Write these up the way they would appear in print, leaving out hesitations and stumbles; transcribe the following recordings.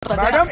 Madam,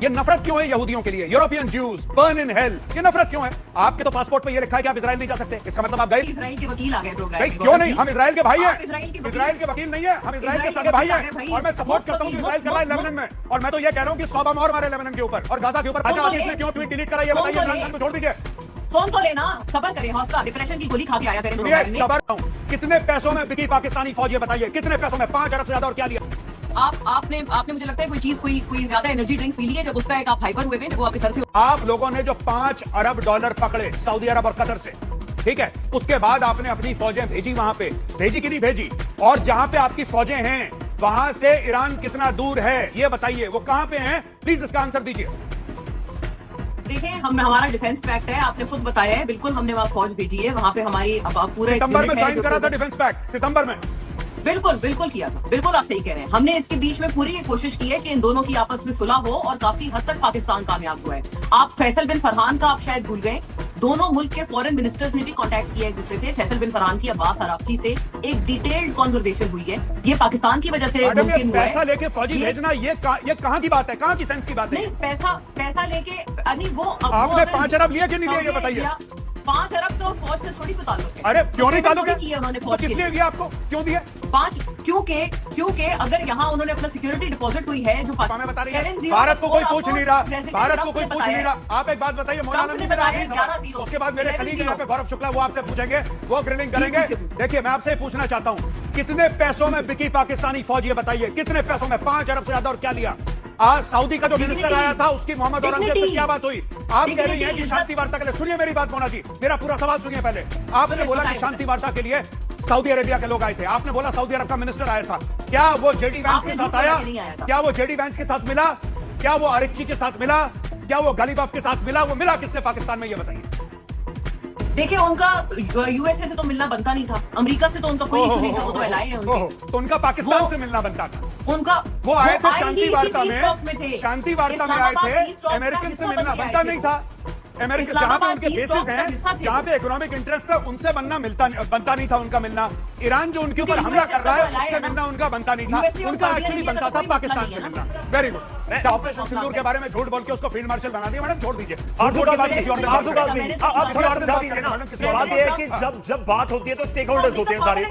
ये नफरत क्यों है यहूदियों के लिए? European Jews burn in hell, ये नफरत क्यों है? आपके तो पासपोर्ट पे ये लिखा है कि आप इजराइल नहीं जा सकते, इसका मतलब आप गए? इजराइल के वकील आ गए प्रोग्राम में। क्यों नहीं? हम इजराइल के भाई हैं। इजराइल के वकील नहीं है, हम इजराइल के सगे भाई हैं और मैं सपोर्ट करता हूँ कि इजराइल कर रहा है लेबनान में। और मैं तो ये कह रहा हूँ कि 100 बम और मारे लेबनान के ऊपर और गाजा के ऊपर। खाजा आसिफ ने क्यों ट्वीट डिलीट करा, ये बताइए। इमरान खान को छोड़ दीजिए। फोन तो लेना, सबर करें, हौसला, डिप्रेशन की गोली खा के आया करें। सबर। कितने पैसों में बिकी पाकिस्तानी फौज, ये बताइए कितने पैसों में? 5 अरब से ज्यादा। और क्या लिया आपने मुझे लगता है कोई चीज, कोई ज्यादा एनर्जी ड्रिंक पी ली है, जब उसका एक आप हाइपर हुए थे, जब वो आपके सर से। आप लोगों ने जो 5 अरब डॉलर पकड़े सऊदी अरब और कतर से, ठीक है, उसके बाद आपने अपनी फौजें भेजी वहां पे, भेजी कि नहीं भेजी? और जहां पे आपकी फौजें हैं वहां से ईरान कितना दूर है, ये बताइए। वो कहां पे हैं? प्लीज इसका आंसर दीजिए। देखिए, हमारा डिफेंस पैक्ट है, आपने खुद बताया है, बिल्कुल हमने वहाँ फौज भेजी है, वहाँ पे हमारी पूरे सितंबर में साइन करा था डिफेंस पैक्ट, सितंबर में। बिल्कुल किया था। बिल्कुल आप सही कह रहे हैं। हमने इसके बीच में पूरी कोशिश की है कि इन दोनों की आपस में सुलह हो और काफी हद तक पाकिस्तान कामयाब हुआ है। आप फैसल बिन फरहान का आप शायद भूल गए, दोनों मुल्क के फॉरेन मिनिस्टर्स ने भी कांटेक्ट किया एक दूसरे से। फैसल बिन फरहान की अब्बास अराक्ची से एक डिटेल्ड कॉन्वर्सेशन हुई है। ये पाकिस्तान की वजह से मुमकिन हुआ है। पैसा लेके फौजी भेजना, ये कहाँ की बात है? कहाँ की सेंस की बात है? नहीं, पैसा लेके वो आपने 5 अरब लिया कि नहीं लिया, ये बताइए। 5 अरब तो उस फौज से थोड़ी को ताल्लुक है। अरे क्यों नहीं ताल्लुक है? तो किस लिए दिया आपको? क्यों दिया? 5 क्योंकि अगर यहाँ उन्होंने अपना सिक्योरिटी डिपॉजिट हुई है जो मैं बता रही है, भारत को कोई पूछ नहीं रहा, भारत को कोई पूछ नहीं रहा। आप एक बात बताइए, मौलाना आलम जी मेरा आखिरी सवाल, उसके बाद मेरे कलीग यहाँ पे गौरव शुक्ला, वो आपसे पूछेंगे, वो ग्रिलिंग करेंगे। देखिए, मैं आपसे पूछना चाहता हूँ, कितने पैसों में बिकी पाकिस्तानी फौज, ये बताइए कितने पैसों में? 5 अरब से ज्यादा। और क्या लिया? आज सऊदी का जो मिनिस्टर आया था, उसकी मोहम्मद औरंगजेब से क्या बात हुई? आप कह रही हैं कि शांति वार्ता के लिए। सुनिए मेरी बात मोना जी, मेरा पूरा सवाल सुनिए पहले। आपने बोला कि शांति वार्ता के लिए सऊदी अरेबिया के लोग आए थे, आपने बोला सऊदी अरब का मिनिस्टर आया था। क्या वो जेडी वैंस के साथ आया? क्या वो जेडी वैंस के साथ मिला? क्या वो आरिक्ची के साथ मिला? क्या वो गालिबाफ के साथ मिला? वो मिला किससे पाकिस्तान में, ये बताइए। देखिए, उनका यूएसए से तो मिलना बनता नहीं था, अमेरिका से तो उनका कोई इशू नहीं था, वो तो एलआई है उनके। तो उनका पाकिस्तान से मिलना बनता था। उनका वो आए थे शांति वार्ता में, शांति वार्ता में आए थे। अमेरिकन से मिलना बनता नहीं था। अमेरिका जहां पे उनके बेसिस हैं, जहां पे इकोनॉमिक इंटरेस्ट है, उनसे बनता नहीं था उनका मिलना। ईरान जो उनके ऊपर हमला कर रहा है, उससे मिलना उनका बनता नहीं था। उनका एक्चुअली बनता था पाकिस्तान से मिलना। Very good. ऑपरेशन सिंदूर के बारे में झूठ बोल के उसको फील्ड मार्शल बना दिया। मैडम छोड़ दीजिए, बात ये है कि जब बात होती है तो स्टेक होल्डर्स होते हैं सारे।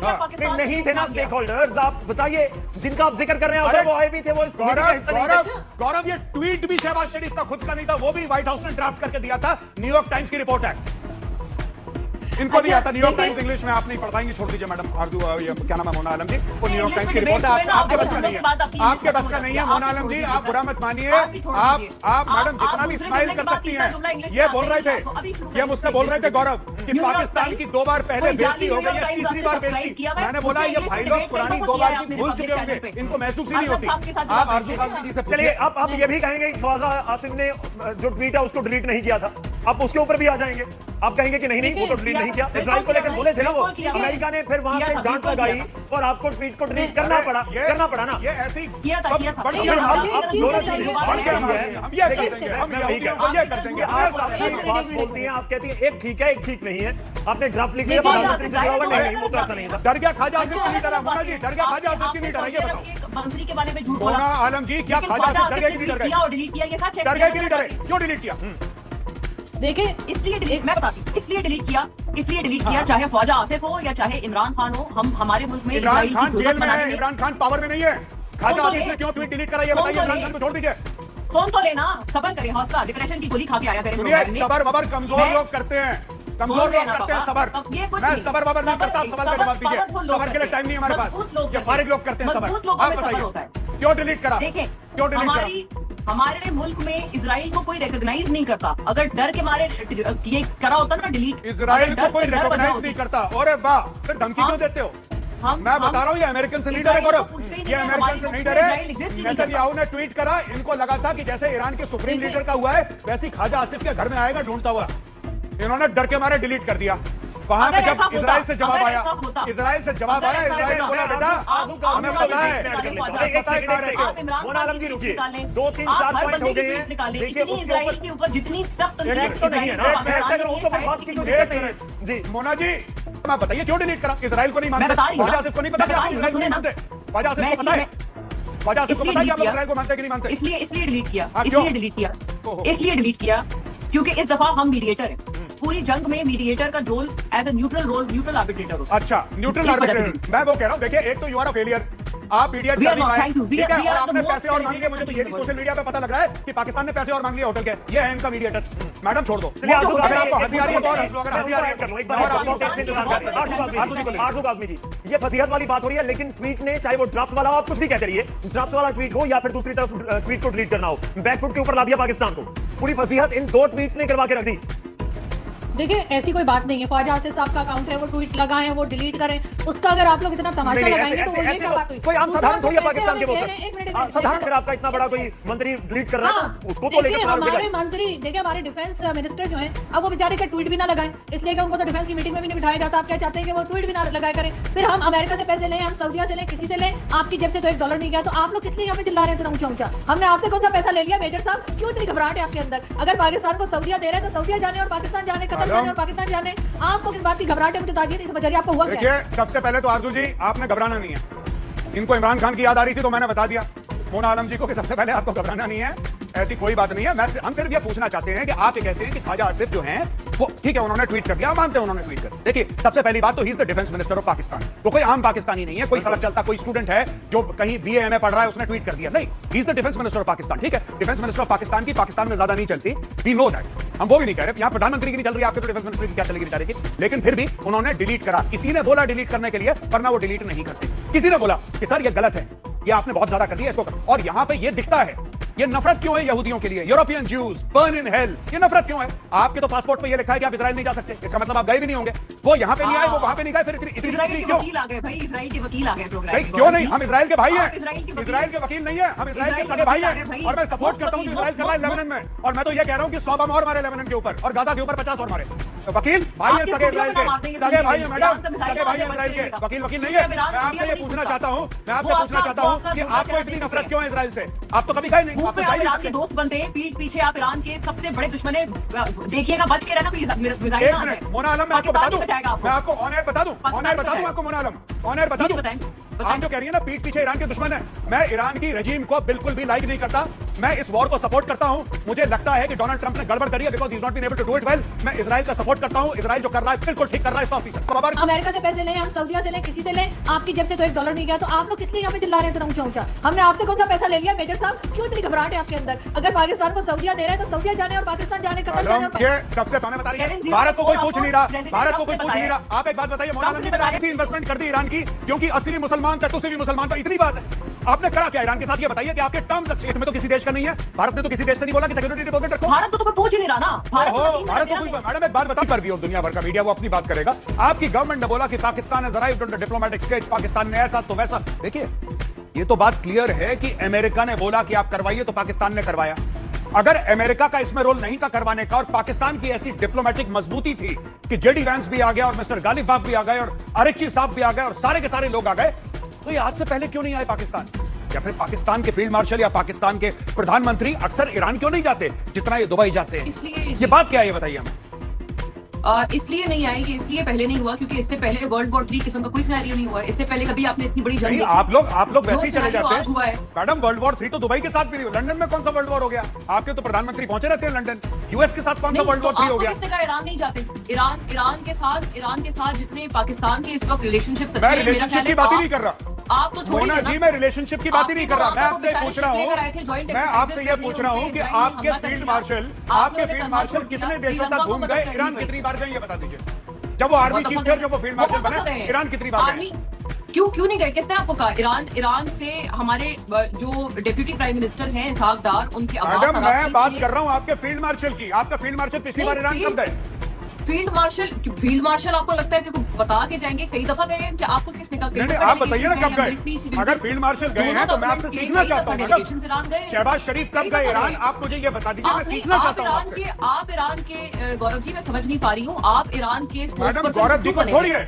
नहीं थे ना स्टेक होल्डर्स? आप बताइए, जिनका आप जिक्र कर रहे हैं, वो आए भी थे, वो गौरव, ये ट्वीट भी शहबाज शरीफ का खुद का नहीं था, वो भी व्हाइट हाउस ने ड्राफ्ट करके दिया था। न्यूयॉर्क टाइम्स की रिपोर्ट है, इनको नहीं आता न्यूयॉर्क टाइम्स इंग्लिश में, आप नहीं पढ़ पाएंगे, छोड़ दीजिए मैडम। ये क्या नाम है, मोना आलम जी, वो न्यूयॉर्क टाइम्स की रिपोर्ट है, आपके बस का नहीं है, आपके बस का नहीं है। मोना आलम जी, आप बुरा मत मानिए। आप मैडम जितना भी स्माइल कर सकती हैं। ये बोल रहे थे, ये मुझसे बोल रहे थे गौरव कि पाकिस्तान की 2 बार पहले बेइज्जती हो गई है, तीसरी बार बेइज्जती। मैंने बोला ये भाई लोग पुरानी 2 बार की भूल चुके होंगे, इनको महसूस ही नहीं होती। आप आरजू काजी जी से चलिए, आप ये भी कहेंगे कि ख्वाजा आसिफ ने जो ट्वीट है उसको डिलीट नहीं किया था, आप उसके ऊपर भी आ जाएंगे, आप कहेंगे कि नहीं वो तो डिलीट नहीं किया। इजराइल को लेकर बोले थे ना वो, अमेरिका ने फिर वहां से डांट लगाई और आपको ट्वीट को डिलीट करना पड़ा ना। ये ऐसी किया था। बात बोलती हैं, आप कहती हैं एक ठीक है एक ठीक नहीं है। आपने ड्राफ्ट लिख लिया, प्रधानमंत्री से नहीं, वो तो ऐसा नहीं था। डर गया खाजा आसिफ की नहीं डरा मोना जी, डर गया खाजा आसिफ की नहीं डरा, ये बताओ। मंत्री के बारे में झूठ बोला मोना आलम जी, क्या खाजा आसिफ डर गए कि नहीं डर गए? और डिलीट किया, ये सच है। डर गए कि नहीं डरे? क्यों डिलीट किया? देखिए, इसलिए डिलीट, मैं बताती हूँ, इसलिए डिलीट किया, चाहे ख्वाजा आसिफ हो या चाहे इमरान खान हो। हम हमारे मुल्क में इमरान खान जेल में है, इमरान खान पावर में नहीं है। खाजा आसिफ ने क्यों ट्वीट डिलीट करा, ये बताइए। इमरान खान को छोड़ दीजिए। फोन तो लेना, सबर करें, हौसला, डिप्रेशन की गोली खा के आया करें। सबर बबर कमजोर लोग करते हैं, कमजोर लोग करते हैं सबर। मैं सबर बबर नहीं करता, सवाल का जवाब दीजिए। सबर के लिए टाइम नहीं हमारे पास, ये फारिग लोग करते हैं सबर। आप बताइए क्यों डिलीट करा? देखिए, क्यों डिलीट करा? हमारे मुल्क में इजराइल को कोई रिकॉग्नाइज नहीं करता। अगर डर के मारे ये करा होता ना डिलीट, इजराइल को कोई रिकॉग्नाइज नहीं करता। और वाह, फिर धमकी क्यों देते हो? मैं बता रहा हूँ, ये अमेरिकन से नहीं डरे गौरव, ये अमेरिकन से नहीं डरे। नेतन्याहू ने ट्वीट करा, इनको लगा था कि जैसे ईरान के सुप्रीम लीडर का हुआ है, वैसे ही खाजा आसिफ के घर में आएगा ढूंढता हुआ। इन्होंने डर के मारे डिलीट कर दिया। वहां पे जब इजराइल से जवाब आया, इजराइल ने बोला बेटा हमें पता है। मोना आलम जी रुकिए, 2 3 4 पॉइंट हो गए हैं। देखिए, इजराइल के ऊपर जितनी सख्त जी मोना जी, मैं बताइए क्यों डिलीट करा? इजराइल को नहीं मानते, ख्वाजा आसिफ को नहीं पता, ख्वाजा आसिफ को पता है। वजह आसिफ को पता है कि आप लोग इजराइल को मानते हैं कि नहीं मानते? इसलिए डिलीट किया, हाँ, क्यों? इसलिए डिलीट किया क्योंकि इस दफा हम मीडिएटर हैं। पूरी जंग में मीडिएटर का role as a neutral arbitrator. अच्छा, न्यूट्रल आर्बिट्रेटर। मैं वो कह रहा हूँ, देखिए, एक तो यू आर अ फेलियर, आप मीडिएट कर नहीं पाए, ठीक है, और आपने पैसे और मांग लिए। मुझे तो ये भी सोशल मीडिया पे पता लग रहा है कि पाकिस्तान ने पैसे और मांग लिए होटल के। ये है इनका मीडिएटर। मैडम छोड़ दो, अगर आपको हंसी आ रही है तो अगर हंसी आ रही है आरज़ू काज़मी जी, ये फजीहत वाली बात हो रही है, लेकिन ट्वीट ने, चाहे वो ड्राफ्ट वाला हो, आप कुछ भी कहते रहिए, ड्राफ्ट वाला ट्वीट हो या फिर दूसरी तरफ ट्वीट को डिलीट करना हो, बैकफुट के ऊपर ला दिया पाकिस्तान को। पूरी फजीहत इन दो ट्वीट्स ने करवा के रख दी। देखिए, ऐसी कोई बात नहीं है। ख्वाजा आसिफ साहब का अकाउंट है, वो ट्वीट लगाएं, वो डिलीट करें, उसका अगर आप लोग इतना तमाशा लगाएंगे तो वो ये क्या बात हुई? कोई आम साधारण थोड़ी है पाकिस्तान के वो साधारण, अगर आपका इतना बड़ा कोई मंत्री डिलीट कर रहा है तो उसको तो लेकर हमारे मंत्री, देखिए हमारे डिफेंस मिनिस्टर जो हैं, अब वो बेचारे के ट्वीट भी ना लगाएं, इसलिए कि उनको तो डिफेंस की मीटिंग में भी नहीं बिठाया जाता। आप क्या चाहते हैं कि वो ट्वीट भी ना लगाया करें? फिर हम अमेरिका से पैसे लें, हम सऊदीया से लें, किसी से लें, आपकी जेब से तो $1 नहीं गया, तो आप लोग किस लिए यहाँ पे चिल्ला रहे हैं इतना ऊंचा? हमने आपसे कौन सा पैसा ले लिया मेजर साहब? क्यों इतनी घबराहट है आपके अंदर? अगर पाकिस्तान को सऊदीया दे रहे हैं तो सऊदीया जाने और पाकिस्तान जाने, कतर जाने और पाकिस्तान जाने। आपको किस बात की घबराहट है? मुझे बताइए, इस वजह आपको हुआ क्या? देखिए, सबसे पहले तो आरजू जी, आपने घबराना नहीं है। इनको इमरान खान की याद आ रही थी तो मैंने बता दिया मोना आलम जी को कि सबसे पहले आपको घबराना नहीं है, ऐसी कोई बात नहीं है। हम सिर्फ ये पूछना चाहते हैं कि आप ये कहते हैं कि ख्वाजा आसिफ जो हैं वो, ठीक है, उन्होंने ट्वीट कर दिया, मानते हैं उन्होंने ट्वीट कर। देखिए, सबसे पहली बात तो he is the defence minister of Pakistan. वो कोई आम पाकिस्तानी नहीं है, कोई सड़क चलता कोई स्टूडेंट है जो कहीं BA MA पढ़ रहा है उसने ट्वीट कर दिया, नहीं। He is the defence minister of Pakistan, ठीक है। डिफेंस मिनिस्टर ऑफ पाकिस्तान की पाकिस्तान में ज्यादा नहीं चलती, वी नो दैट। हम वो भी नहीं कह रहे, यहाँ प्रधानमंत्री की नहीं चल रही, आपके तो डिफेंस मिनिस्टर की क्या चलेगी बेचारे की। लेकिन फिर भी उन्होंने डिलीट करा। किसी ने बोला डिलीट करने के लिए, वरना वो डिलीट नहीं करते। किसी ने बोला कि सर ये गलत है, ये आपने बहुत ज्यादा कर दिया इसको। और यहां पे ये दिखता है, ये नफरत क्यों है यहूदियों के लिए? European Jews burn in hell, ये नफरत क्यों है? आपके तो पासपोर्ट पे ये लिखा है कि आप इजराइल नहीं जा सकते, इसका मतलब आप गए भी नहीं होंगे। वो यहां पे नहीं आए, वो वहां पे नहीं गए, फिर इतनी इजराइल के क्यों? वकील आ गए भाई, इजराइल के वकील आ गए प्रोग्राम भाई में। क्यों नहीं? हम इजराइल के भाई हैं, इजराइल के वकील नहीं है, हम इजराइल के सगे भाई हैं। और मैं सपोर्ट करता हूं कि इजराइल कर रहा है लेबनान में। और मैं तो ये कह रहा हूं कि 100 बम और मारे लेबनान के ऊपर, और गाजा के ऊपर 50 और मारे। वकील भाई है, सगे इजराइल के, सगे भाई है मैडम, सगे भाई है इजराइल के, वकील नहीं है। मैं आपसे ये पूछना चाहता हूं, कि आपको इतनी नफरत क्यों है इजराइल से? आप तो कभी गए नहीं, आप ईरान के दोस्त बनते हैं, पीठ पीछे आप ईरान के सबसे बड़े दुश्मन है। देखिएगा, बच के रहना, कोई मिसाइल ना आए। मोना आलम, मैं आपको बता दूं, मैं आपको ऑन एयर बता दूं, आपको मोना आलम, ऑन एयर बता दूं। आप जो कह रही है ना पीठ पीछे ईरान के दुश्मन है, मैं ईरान की रजीम को बिल्कुल भी लाइक नहीं करता। मैं इस वॉर को सपोर्ट करता हूं। मुझे लगता है कि डोनाल्ड ट्रंप ने गड़बड़ करी है, because he is not been able to do it well. मैं इजराइल का सपोर्ट करता हूं। इजराइल जो कर रहा है बिल्कुल ठीक कर रहा है। इसका ऑफिसर अमेरिका से पैसे लें, हम सऊदीया से लें, किसी से लें, आपकी जेब से तो $1 नहीं गया, तो आप लोग किस लिए यहाँ पे चिल्ला रहे हैं इतना ऊंचा? हमने आपसे कौन सा पैसा ले लिया मेजर साहब? क्यों इतनी घबराहट है आपके अंदर? अगर पाकिस्तान को सऊदीया दे रहे हैं तो सऊदीया जाने और पाकिस्तान जाने, कतर जाने और सबसे पहले बता रही है, भारत को कोई पूछ नहीं रहा, भारत को कोई पूछ नहीं रहा। आप एक बात बताइए, मोना आलम जी ने ऐसी इन्वेस्टमेंट कर दी ईरान की क्योंकि असली मुसलमान थे, तुसी भी मुसलमान थे, इतनी बात है। आपने करा क्या ईरान के साथ? ये बताइए कि आपके टर्म्स अच्छे में तो किसी देश का नहीं है। भारत ने तो किसी देश से नहीं बोला कि सिक्योरिटी डिपॉजिट रखो। भारत तो कोई पूछ ही नहीं रहा ना। भारत तो कोई, मैडम एक बात बता, पर भी और दुनिया भर का मीडिया वो अपनी बात करेगा। आपकी गवर्नमेंट ने बोला कि पाकिस्तान है arrived on the diplomatic stage, Pakistan ने ऐसा तो वैसा। देखिए, ये तो बात क्लियर है कि अमेरिका ने बोला कि आप करवाइए तो पाकिस्तान ने करवाया। अगर अमेरिका का इसमें रोल नहीं था करवाने का, और पाकिस्तान की ऐसी डिप्लोमेटिक मजबूती थी कि जेडी वैंस भी आ गया और मिस्टर गालिबाफ भी आ गए और अरिक्ची साहब भी आ गए और सारे के सारे लोग आ गए, तो ये आज से पहले क्यों नहीं आए पाकिस्तान? या फिर पाकिस्तान के फील्ड मार्शल या पाकिस्तान के प्रधानमंत्री अक्सर ईरान क्यों नहीं जाते जितना ये दुबई जाते हैं? ये बात क्या है, ये बताइए हमें। इसलिए नहीं आएगी, इसलिए पहले नहीं हुआ क्योंकि इससे पहले वर्ल्ड वॉर 3 किस्म का कोई सिनेरियो नहीं हुआ। इससे पहले कभी आपने इतनी बड़ी जंग नहीं, आप लोग वैसे ही चले जाते हैं मैडम। वर्ल्ड वॉर 3 तो दुबई के साथ भी नहीं हुआ। लंदन में कौन सा वर्ल्ड वॉर हो गया? आपके तो प्रधानमंत्री पहुंचे रहते हैं लंदन। यूएस के साथ कौन सा वर्ल्ड वॉर 3 हो गया? ईरान नहीं जाते। ईरान के साथ जितने पाकिस्तान के इस वक्त रिलेशनशिप, मैं रिलेशनशिप की बात ही नहीं कर रहा। आप तो छोड़िए जी, मैं रिलेशनशिप की बात ही नहीं कर रहा। मैं आपसे पूछ रहा हूँ, मैं आपसे ये पूछ रहा हूँ कि आपके फील्ड मार्शल कितने देशों तक घूम गए? ईरान कितनी बार गए ये बता दीजिए। जब वो आर्मी चीफ थे, जब वो फील्ड मार्शल बने, ईरान कितनी बार गए? क्यों नहीं गए? किसने आपको कहा? ईरान से हमारे जो डिप्यूटी प्राइम मिनिस्टर हैं इसहाक डार, उनके मैडम मैं बात कर रहा हूँ आपके फील्ड मार्शल की। आपका फील्ड मार्शल पिछली बार ईरान कब गए? फील्ड मार्शल आपको लगता है कि बता के जाएंगे? कई दफा गए हैं कि आपको किसने कहा? नहीं, आप बताइए ना कब गए। अगर फील्ड मार्शल गए हैं तो मैं आपसे सीखना चाहता हूँ। शहबाज शरीफ कब गए ईरान? आप मुझे ये बता दीजिए, मैं सीखना चाहता हूँ आपसे। आप ईरान के गौरव जी, मैं समझ नहीं पा रही हूँ, आप ईरान के मैडम गौरव जी को छोड़िए,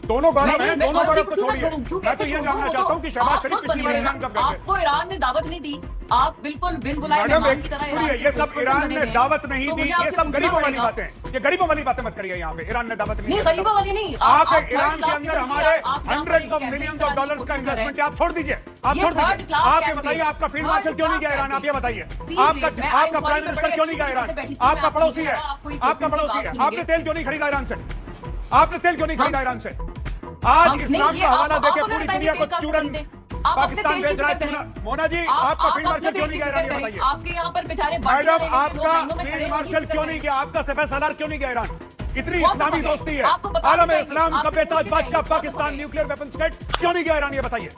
दोनों गौरव हैं, मैं दोनों और गौरव भी को क्यों ना छोड़िए। करूं? क्यों मैं तो कैसे ये करूं? जानना वो चाहता हूं कि शहबाज आप शरीफ खुद पिछली बार बने ईरान कब गए थे? आपको ईरान ने दावत नहीं दी, आप बिल्कुल बिन बुलाए मैडम मेहमान की तरह ईरान सुनिए, के ये सब spokesperson ईरान बने ने हुए हैं। दावत नहीं तो दी, मुझे ये आपसे सब पूछना गरीबों वाली पड़ेगा। बातें, ये गरीबों वाली बातें मत करिए यहाँ पे। ईरान ने दावत नहीं नहीं दी। गरीबों वाली नहीं, आप third ईरान के class अंदर के हमारे लिए आप यहाँ पर हंड्रेड्स ऑफ campaign मिलियंस कराने ऑफ की डॉलर्स का कोशिश कर रहे इन्वेस्टमेंट हैं। आप छोड़ दीजिए, आप ये छोड़ third दीजिए। class आप ये campaign, बताइए, आपका फील्ड third मार्शल क्यों नहीं गया class ईरान? आप ये बताइए, Seriously, आपका मैं आपका प्राइम inquiry मिनिस्टर पर क्यों नहीं गया बड़े ईरान? अच्छी तरीके से आपका बैठी थी, पड़ोसी मैं है, आपको एक आपका दूसरे की पड़ोसी बात है। सुनिए। आपने तेल क्यों नहीं खरीदा ईरान से? आपने तेल क्यों नहीं खरीदा ईरान से? आज हम- इस्लाम नहीं, का ये हवाला आप- देके आप हमें पूरी बताइए दुनिया को तेल का चूरन खरीदते। आप अपने पाकिस्तान तेल की भेज रहा है फिक्र चूरन। करें। मोना जी, आप आपका फील्ड अपने मार्शल क्यों तेल नहीं की गया ईरान? ये फिक्र करें। बताइए आपके यहाँ पर बेचारे मैडम, आपका फील्ड मार्शल क्यों नहीं गया? आपका सिपह सालार क्यों नहीं गया ईरान? इतनी वो तो इस्लामी बताइए। दोस्ती है, आपको बताना आलम चाहिए। इस्लाम आपको सभ्यता बताना बादशाह चाहिए। पाकिस्तान न्यूक्लियर वेपन स्टेट क्यों नहीं गया ईरान? ये बताइए।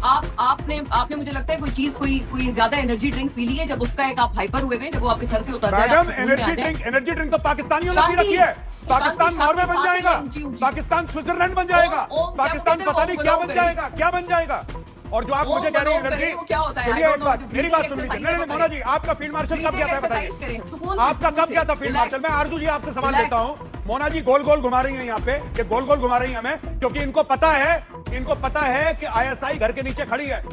आपने मुझे लगता है कोई चीज कोई ज्यादा एनर्जी ड्रिंक पी ली है, जब उसका एक आप हाइपर हुए हैं, जब वो आपके सर से उतर जाए, मैडम, आप सुकून में आ जाए। एनर्जी ड्रिंक तो पाकिस्तानियों ने पी शांति, रखी है। पाकिस्तान शांति, नॉर्वे बन शांति, जाएगा, ऊंची, ऊंची। पाकिस्तान स्विट्जरलैंड बन जाएगा, ओम, क्या पाकिस्तान कहते हैं, पता नहीं ओम क्या बिलोंग बन करे। जाएगा, क्या बन जाएगा। और जो आप ओम मुझे कह रही हैं बिलोंग करे, एनर्जी, वो क्या होता है? सुनिए I एक don't बात, know, मेरी बात सुन breathing लीजिए। नहीं, exercise मोना जी, आपका फील्ड मार्शल कब गया था बताइए? करें, सुकून आपका कब गया था फील्ड मार्शल? मैं आरजू जी आपसे सवाल लेता हूँ। मोना जी गोल गोल घुमा रही हैं यहाँ पे, ये गोल गोल घुमा रही हैं हमें, क्योंकि इनको पता है कि ISI घर के नीचे खड़ी है,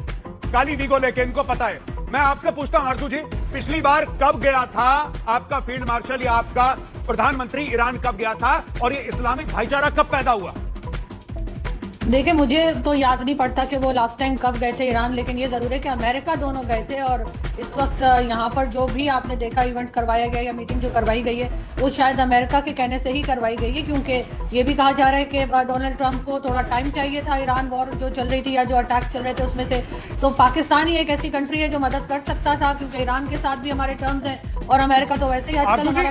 काली वीगो लेके, इनको पता है। मैं आपसे पूछता हूं आरजू जी, पिछली बार कब गया था आपका फील्ड मार्शल या आपका प्रधानमंत्री ईरान कब गया था? और ये इस्लामिक भाईचारा कब पैदा हुआ? देखिए, मुझे तो याद नहीं पड़ता कि वो लास्ट टाइम कब गए थे ईरान, लेकिन ये जरूर है कि अमेरिका दोनों गए थे। और इस वक्त यहाँ पर जो भी आपने देखा इवेंट करवाया गया या मीटिंग जो करवाई गई है, वो शायद अमेरिका के कहने से ही करवाई गई है, क्योंकि ये भी कहा जा रहा है कि डोनाल्ड ट्रंप को थोड़ा टाइम चाहिए था ईरान वॉर जो चल रही थी या जो अटैक्स चल रहे थे उसमें से। तो पाकिस्तान ही एक ऐसी कंट्री है जो मदद कर सकता था, क्योंकि ईरान के साथ भी हमारे टर्म्स हैं, और अमेरिका तो वैसे ही आजकल आरजू जी, हमारा